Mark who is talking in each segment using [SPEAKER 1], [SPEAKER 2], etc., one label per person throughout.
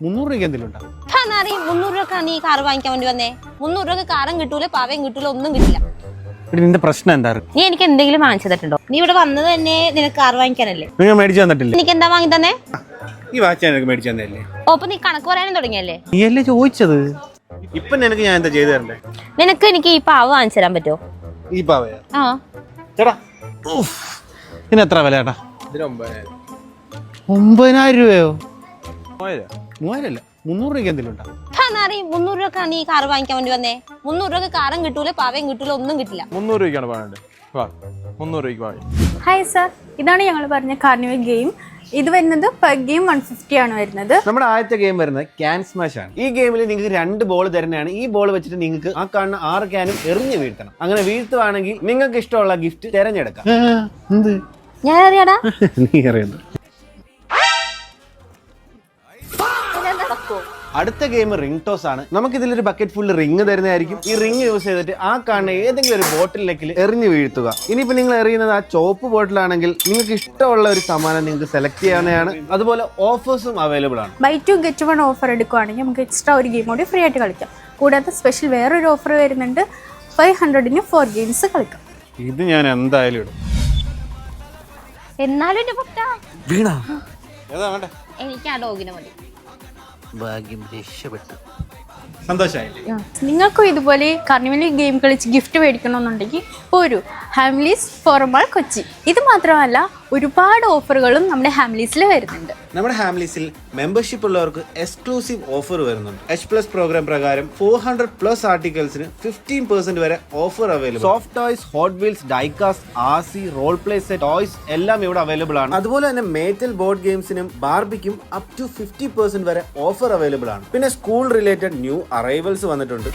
[SPEAKER 1] 300 രൂപയ്ക്ക് എന്തെങ്കിലും ഉണ്ടോ?
[SPEAKER 2] 300 രൂപക്കാണ് നീ കാർ വാങ്ങിക്കാൻ വേണ്ടി വന്നേ. 300 രൂപക്ക് കാറും കിട്ടൂല, പാവയും കിട്ടൂല, ഒന്നും കിട്ടില്ല.
[SPEAKER 1] നിന്റെ പ്രശ്നം എന്താ?
[SPEAKER 2] നീ എനിക്ക് എന്തെങ്കിലും വാങ്ങിച്ചു തന്നിട്ടുണ്ടോ? നീ ഇവിടെ വന്നത് തന്നെ നിനക്ക് കാർ വാങ്ങിക്കാനല്ലേ?
[SPEAKER 1] നിങ്ങൾ മേടിച്ചു തന്നിട്ടില്ല.
[SPEAKER 2] എനിക്ക് എന്താ വാങ്ങി തന്നെ?
[SPEAKER 1] ഈ വാച്ച് എനിക്ക് മേടിച്ചു തന്നല്ലേ?
[SPEAKER 2] അപ്പൊ നീ കണക്ക് പറയാനും തുടങ്ങിയല്ലേ?
[SPEAKER 1] നീ അല്ലേ ചോദിച്ചത്? ഇപ്പൊ നിനക്ക് ഞാൻ എന്താ ചെയ്തു തരണ്ടേ?
[SPEAKER 2] എനിക്ക് ഈ പാവ വാങ്ങിച്ചു തരാൻ പറ്റുമോ?
[SPEAKER 1] ഈ പാവയാ?
[SPEAKER 2] ആ
[SPEAKER 1] ചേട്ടാ, ഇതിന് എത്ര വില ചേട്ടാ? 9,000 രൂപയോ? 3,000 അല്ല, 300 രൂപയ്ക്ക് എന്തെങ്കിലും ഉണ്ടോ?
[SPEAKER 2] 300 രൂപക്കാണ് നീ കാർ വാങ്ങിക്കാൻ വേണ്ടി വന്നേ. 300 രൂപക്ക് കാറും കിട്ടൂല, പാവയും കിട്ടൂല, ഒന്നും കിട്ടില്ല.
[SPEAKER 3] 300 രൂപയ്ക്കാണ് വാങ്ങേണ്ടത്. 300 രൂപയ്ക്ക് വാങ്ങി.
[SPEAKER 4] ഹായ് സർ, ഇതാണ് ഞങ്ങൾ പറഞ്ഞ കാർണിവൽ ഗെയിം. ഇത് വരുന്നത് പെർ ഗെയിം 150 ആണ് വരുന്നത്.
[SPEAKER 1] നമ്മുടെ ആദ്യത്തെ ഗെയിം വരുന്നത് ക്യാൻ സ്മാഷ് ആണ്. ഈ ഗെയിമിൽ നിങ്ങൾക്ക് 2 ബോൾ തരുന്നതാണ്. ഈ ബോൾ വെച്ചിട്ട് നിങ്ങൾക്ക് ആ കാണുന്ന 6 ക്യാനും എറിഞ്ഞ് വീഴ്ത്തണം. അങ്ങനെ വീഴ്ത്തുവാണെങ്കിൽ നിങ്ങൾക്ക് ഇഷ്ടമുള്ള ഗിഫ്റ്റ് തിരഞ്ഞെടുക്കാം.
[SPEAKER 2] ഞാൻ അറിയാടാ.
[SPEAKER 1] നീ അറിയുന്നു. അടുത്ത ഗെയിം റിംഗ് ടോസ് ആണ്. നമുക്ക് ഇതിലൊരു ബക്കറ്റ് ഫുൾ റിംഗ് തരുന്നതായിരിക്കും. ഈ റിംഗ് യൂസ് ചെയ്തിട്ട് ആ കാണുന്ന ഏതെങ്കിലും ഒരു ബോട്ടിലേക്ക് എറിഞ്ഞ് വീഴ്ത്തുക. ഇനിയിപ്പോ നിങ്ങൾ എറിയുന്നത് ആ ചോപ്പ് ബോട്ടിലാണെങ്കിൽ നിങ്ങൾക്ക് ഇഷ്ടമുള്ള ഒരു സമ്മാനം നിങ്ങൾക്ക് സെലക്ട് ചെയ്യാവുന്നതാണ്. അതുപോലെ ഓഫേഴ്സും അവൈലബിൾ ആണ്.
[SPEAKER 4] ബൈ 2 get 1 ഓഫർ എടുക്കുവാണെങ്കിൽ നമുക്ക് എക്സ്ട്രാ ഒരു ഗെയിം കൂടി ഫ്രീ ആയിട്ട് കളിക്കാം. കൂടാതെ സ്പെഷ്യൽ വേറൊരു ഓഫർ വരുന്നുണ്ട്. 500ന് 4 ഗെയിംസ് കളിക്കാം.
[SPEAKER 1] ഇത് ഞാൻ എന്തായാലും ഇടും.
[SPEAKER 2] എന്നാലും എന്റെ പൊട്ടാ
[SPEAKER 1] ഏതാ വേണ്ടേ?
[SPEAKER 2] എനിക്ക് ആ ഡോഗിനെ മതി.
[SPEAKER 1] ഭാഗ്യം, രക്ഷപ്പെട്ടു. സന്തോഷമായില്ലേ?
[SPEAKER 4] നിങ്ങൾക്കും ഇതുപോലെ കാർണിവൽ ഗെയിം കളിച്ച് ഗിഫ്റ്റ് മേടിക്കണമെന്നുണ്ടെങ്കിൽ ഒരു ഹാംലീസ് ഫോറമാൾ കൊച്ചി. ഇത് മാത്രമല്ല, ഒരുപാട് ഓഫറുകളും നമ്മുടെ ഹാംലീസിൽ വരുന്നുണ്ട്.
[SPEAKER 1] നമ്മുടെ ഹാംലീസിൽ മെമ്പർഷിപ്പ് ഉള്ളവർക്ക് എക്സ്ക്ലൂസീവ് ഓഫർ വരുന്നുണ്ട്. H+ പ്രോഗ്രാം പ്രകാരം 400+ ആർട്ടിക്കിൾസിന് 15% വരെ offer available. Soft toys, hot wheels, diecast, RC, role play set, toys എല്ലാം ഇവിടെ അവൈലബിൾ ആണ്. അതുപോലെ തന്നെ മേറ്റൽ ബോർഡ് ഗെയിംസിനും ബാർബിക്കും അപ് ടു 50% വരെ ഓഫർ അവൈലബിൾ ആണ്. പിന്നെ സ്കൂൾ റിലേറ്റഡ് ന്യൂ അറൈവൽസ് വന്നിട്ടുണ്ട്.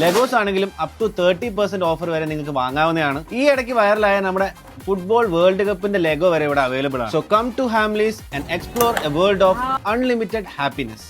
[SPEAKER 1] ലെഗോസ് ആണെങ്കിലും അപ് ടു 30% ഓഫർ വരെ നിങ്ങൾക്ക് വാങ്ങാവുന്നതാണ്. ഈ ഇടയ്ക്ക് വൈറലായ നമ്മുടെ ഫുട്ബോൾ വേൾഡ് കപ്പിന്റെ ലെഗോ വരെ ഇവിടെ അവൈലബിൾ ആണ്. So come to Hamleys and explore a world of unlimited happiness.